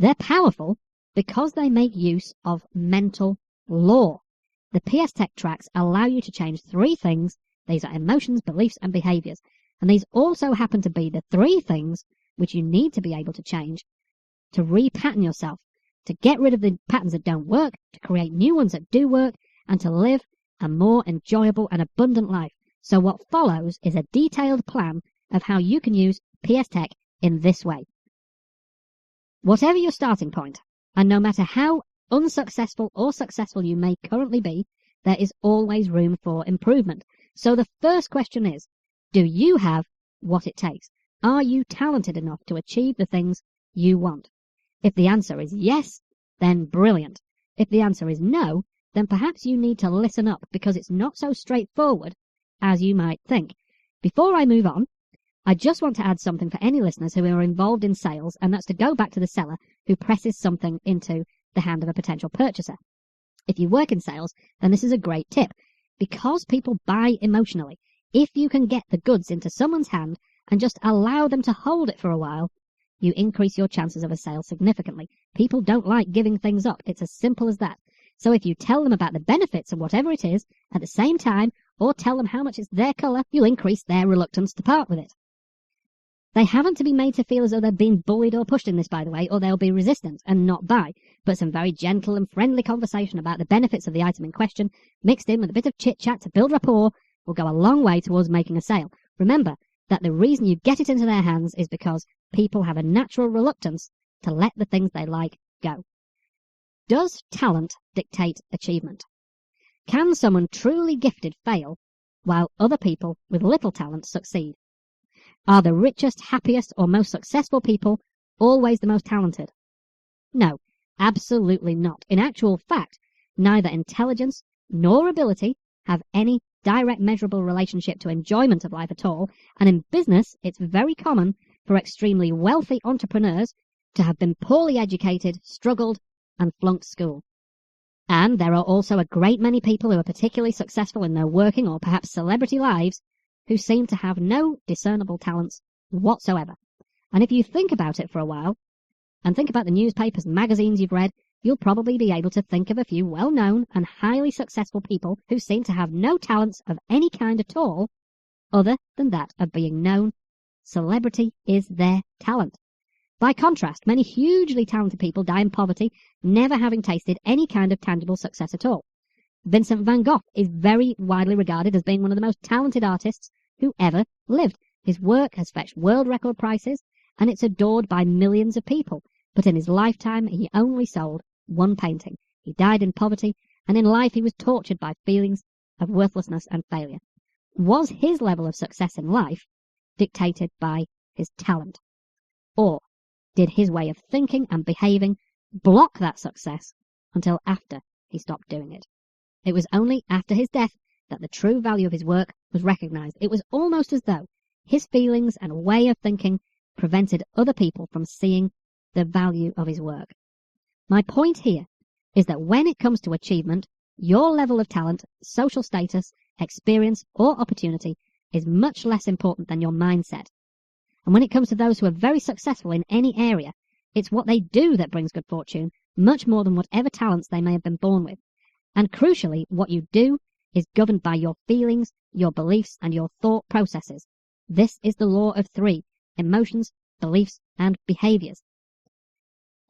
They're powerful because they make use of mental law. The peestek tracks allow you to change 3 things. These are emotions, beliefs, and behaviors. And these also happen to be the 3 things which you need to be able to change to repattern yourself, to get rid of the patterns that don't work, to create new ones that do work, and to live a more enjoyable and abundant life. So what follows is a detailed plan of how you can use peestek in this way. Whatever your starting point, and no matter how unsuccessful or successful you may currently be, there is always room for improvement. So the first question is, do you have what it takes? Are you talented enough to achieve the things you want? If the answer is yes, then brilliant. If the answer is no, then perhaps you need to listen up, because it's not so straightforward as you might think. Before I move on, I just want to add something for any listeners who are involved in sales, and that's to go back to the seller who presses something into the hand of a potential purchaser. If you work in sales, then this is a great tip, because people buy emotionally. If you can get the goods into someone's hand and just allow them to hold it for a while, you increase your chances of a sale significantly. People don't like giving things up. It's as simple as that. So if you tell them about the benefits of whatever it is at the same time, or tell them how much it's their colour, you'll increase their reluctance to part with it. They haven't to be made to feel as though they're being bullied or pushed in this, by the way, or they'll be resistant and not buy. But some very gentle and friendly conversation about the benefits of the item in question, mixed in with a bit of chit-chat to build rapport, will go a long way towards making a sale. Remember that the reason you get it into their hands is because people have a natural reluctance to let the things they like go. Does talent dictate achievement? Can someone truly gifted fail while other people with little talent succeed? Are the richest, happiest, or most successful people always the most talented? No, absolutely not. In actual fact, neither intelligence nor ability have any direct measurable relationship to enjoyment of life at all, and in business it's very common for extremely wealthy entrepreneurs to have been poorly educated, struggled, and flunked school. And there are also a great many people who are particularly successful in their working or perhaps celebrity lives who seem to have no discernible talents whatsoever. And if you think about it for a while, and think about the newspapers and magazines you've read, you'll probably be able to think of a few well-known and highly successful people who seem to have no talents of any kind at all, other than that of being known. Celebrity is their talent. By contrast, many hugely talented people die in poverty, never having tasted any kind of tangible success at all. Vincent van Gogh is very widely regarded as being one of the most talented artists who ever lived. His work has fetched world record prices, and it's adored by millions of people. But in his lifetime, he only sold 1 painting. He died in poverty, and in life he was tortured by feelings of worthlessness and failure. Was his level of success in life dictated by his talent? Or did his way of thinking and behaving block that success until after he stopped doing it? It was only after his death that the true value of his work was recognized. It was almost as though his feelings and way of thinking prevented other people from seeing the value of his work. My point here is that when it comes to achievement, your level of talent, social status, experience, or opportunity is much less important than your mindset. And when it comes to those who are very successful in any area, it's what they do that brings good fortune, much more than whatever talents they may have been born with. And crucially, what you do is governed by your feelings, your beliefs, and your thought processes. This is the law of 3: emotions, beliefs, and behaviors.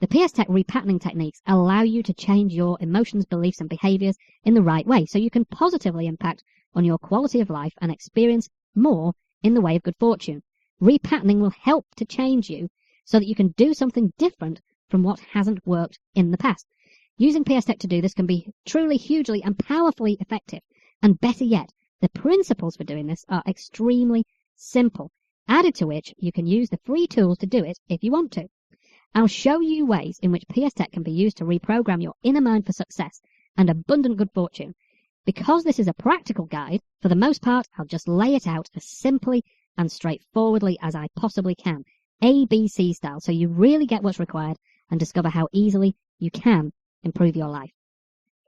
The peestek repatterning techniques allow you to change your emotions, beliefs, and behaviors in the right way, so you can positively impact on your quality of life and experience more in the way of good fortune. Repatterning will help to change you so that you can do something different from what hasn't worked in the past. Using peestek to do this can be truly, hugely, and powerfully effective. And better yet, the principles for doing this are extremely simple, added to which you can use the free tools to do it if you want to. I'll show you ways in which peestek can be used to reprogram your inner mind for success and abundant good fortune. Because this is a practical guide, for the most part, I'll just lay it out as simply and straightforwardly as I possibly can, ABC style, so you really get what's required and discover how easily you can improve your life.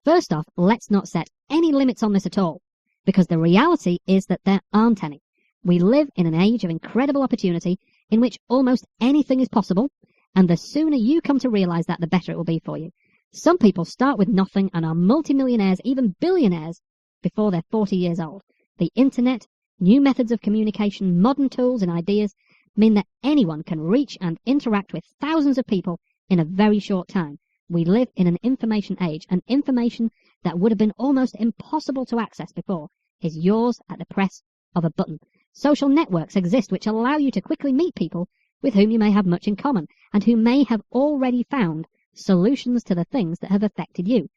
First off, let's not set any limits on this at all, because the reality is that there aren't any. We live in an age of incredible opportunity in which almost anything is possible, And the sooner you come to realize that, the better it will be for you. Some people start with nothing and are multimillionaires, even billionaires, before they're 40 years old. The internet, new methods of communication, modern tools and ideas mean that anyone can reach and interact with thousands of people in a very short time. We live in an information age, and information that would have been almost impossible to access before is yours at the press of a button. Social networks exist which allow you to quickly meet people with whom you may have much in common and who may have already found solutions to the things that have affected you.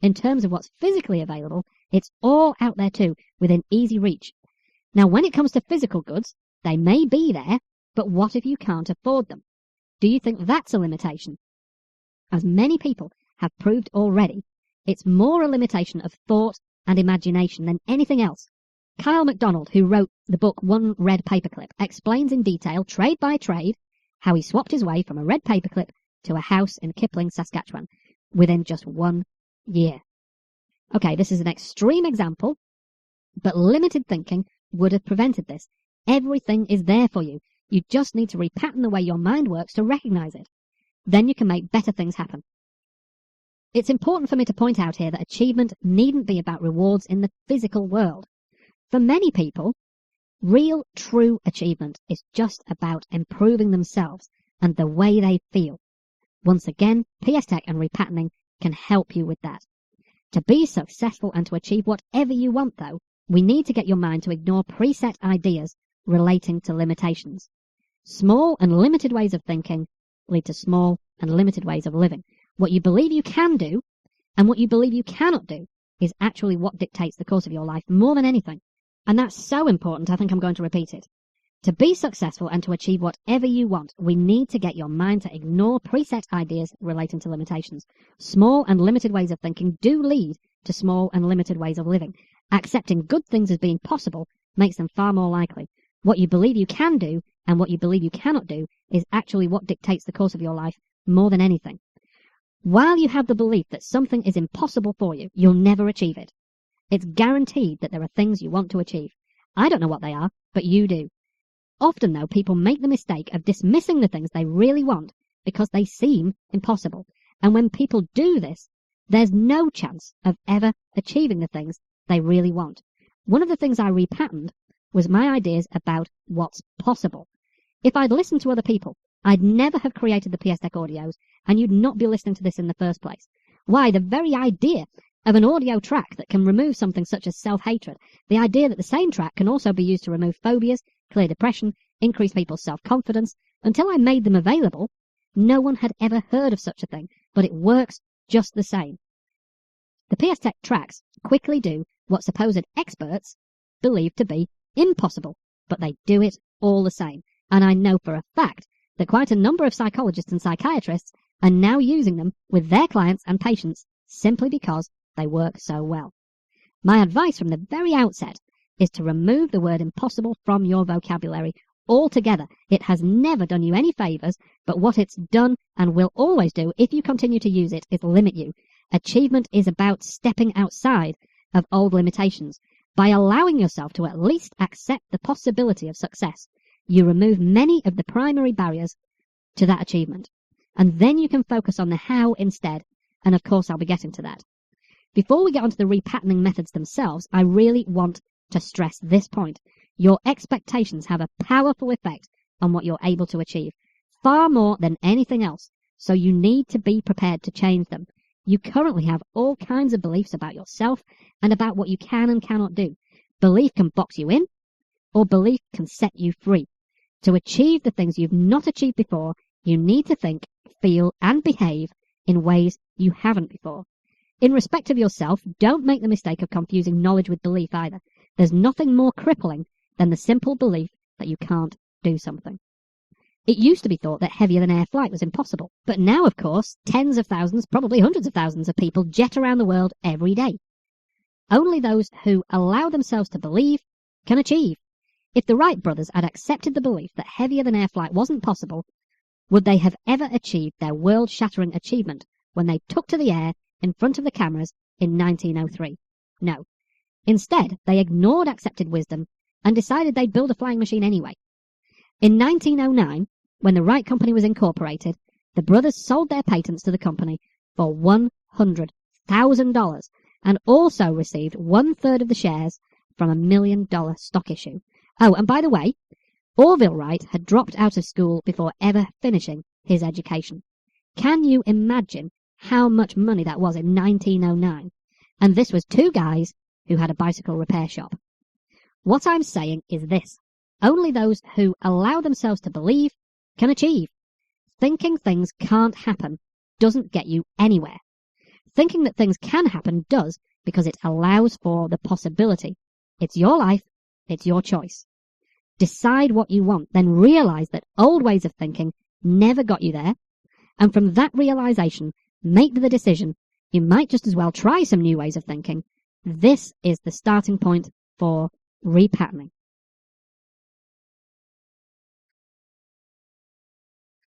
In terms of what's physically available, it's all out there too, within easy reach. Now, when it comes to physical goods, they may be there, but what if you can't afford them? Do you think that's a limitation? As many people have proved already, it's more a limitation of thought and imagination than anything else. Kyle MacDonald, who wrote the book One Red Paperclip, explains in detail, trade by trade, how he swapped his way from a red paperclip to a house in Kipling, Saskatchewan, within just 1 year. Okay, this is an extreme example, but limited thinking would have prevented this. Everything is there for you. You just need to repattern the way your mind works to recognize it. Then you can make better things happen. It's important for me to point out here that achievement needn't be about rewards in the physical world. For many people, real, true achievement is just about improving themselves and the way they feel. Once again, peestek and repatterning can help you with that. To be successful and to achieve whatever you want, though, we need to get your mind to ignore preset ideas relating to limitations. Small and limited ways of thinking lead to small and limited ways of living. What you believe you can do and what you believe you cannot do is actually what dictates the course of your life more than anything. And that's so important, I think I'm going to repeat it. To be successful and to achieve whatever you want, we need to get your mind to ignore preset ideas relating to limitations. Small and limited ways of thinking do lead to small and limited ways of living. Accepting good things as being possible makes them far more likely. What you believe you can do and what you believe you cannot do is actually what dictates the course of your life more than anything. While you have the belief that something is impossible for you, you'll never achieve it. It's guaranteed that there are things you want to achieve. I don't know what they are, but you do. Often, though, people make the mistake of dismissing the things they really want because they seem impossible. And when people do this, there's no chance of ever achieving the things they really want. One of the things I repatterned was my ideas about what's possible. If I'd listened to other people, I'd never have created the peestek audios, and you'd not be listening to this in the first place. Why, the very idea of an audio track that can remove something such as self-hatred, the idea that the same track can also be used to remove phobias, clear depression, increase people's self-confidence, until I made them available, no one had ever heard of such a thing, but it works just the same. The peestek tracks quickly do what supposed experts believe to be impossible, but they do it all the same. And I know for a fact that quite a number of psychologists and psychiatrists are now using them with their clients and patients simply because they work so well. My advice from the very outset is to remove the word impossible from your vocabulary altogether. It has never done you any favours, but what it's done and will always do if you continue to use it is limit you. Achievement is about stepping outside of old limitations. By allowing yourself to at least accept the possibility of success, you remove many of the primary barriers to that achievement. And then you can focus on the how instead, and of course I'll be getting to that. Before we get onto the repatterning methods themselves, I really want to stress this point. Your expectations have a powerful effect on what you're able to achieve, far more than anything else, so you need to be prepared to change them. You currently have all kinds of beliefs about yourself and about what you can and cannot do. Belief can box you in, or belief can set you free. To achieve the things you've not achieved before, you need to think, feel, and behave in ways you haven't before. In respect of yourself, don't make the mistake of confusing knowledge with belief either. There's nothing more crippling than the simple belief that you can't do something. It used to be thought that heavier than air flight was impossible, but now, of course, tens of thousands, probably hundreds of thousands of people jet around the world every day. Only those who allow themselves to believe can achieve. If the Wright brothers had accepted the belief that heavier than air flight wasn't possible, would they have ever achieved their world-shattering achievement when they took to the air in front of the cameras in 1903? No. Instead, they ignored accepted wisdom and decided they'd build a flying machine anyway. In 1909, when the Wright Company was incorporated, the brothers sold their patents to the company for $100,000 and also received 1/3 of the shares from $1 million stock issue. Oh, and by the way, Orville Wright had dropped out of school before ever finishing his education. Can you imagine how much money that was in 1909? And this was two guys who had a bicycle repair shop. What I'm saying is this: only those who allow themselves to believe can achieve. Thinking things can't happen doesn't get you anywhere. Thinking that things can happen does, because it allows for the possibility. It's your life, it's your choice. Decide what you want, then realize that old ways of thinking never got you there, and from that realization, make the decision you might just as well try some new ways of thinking. This is the starting point for repatterning.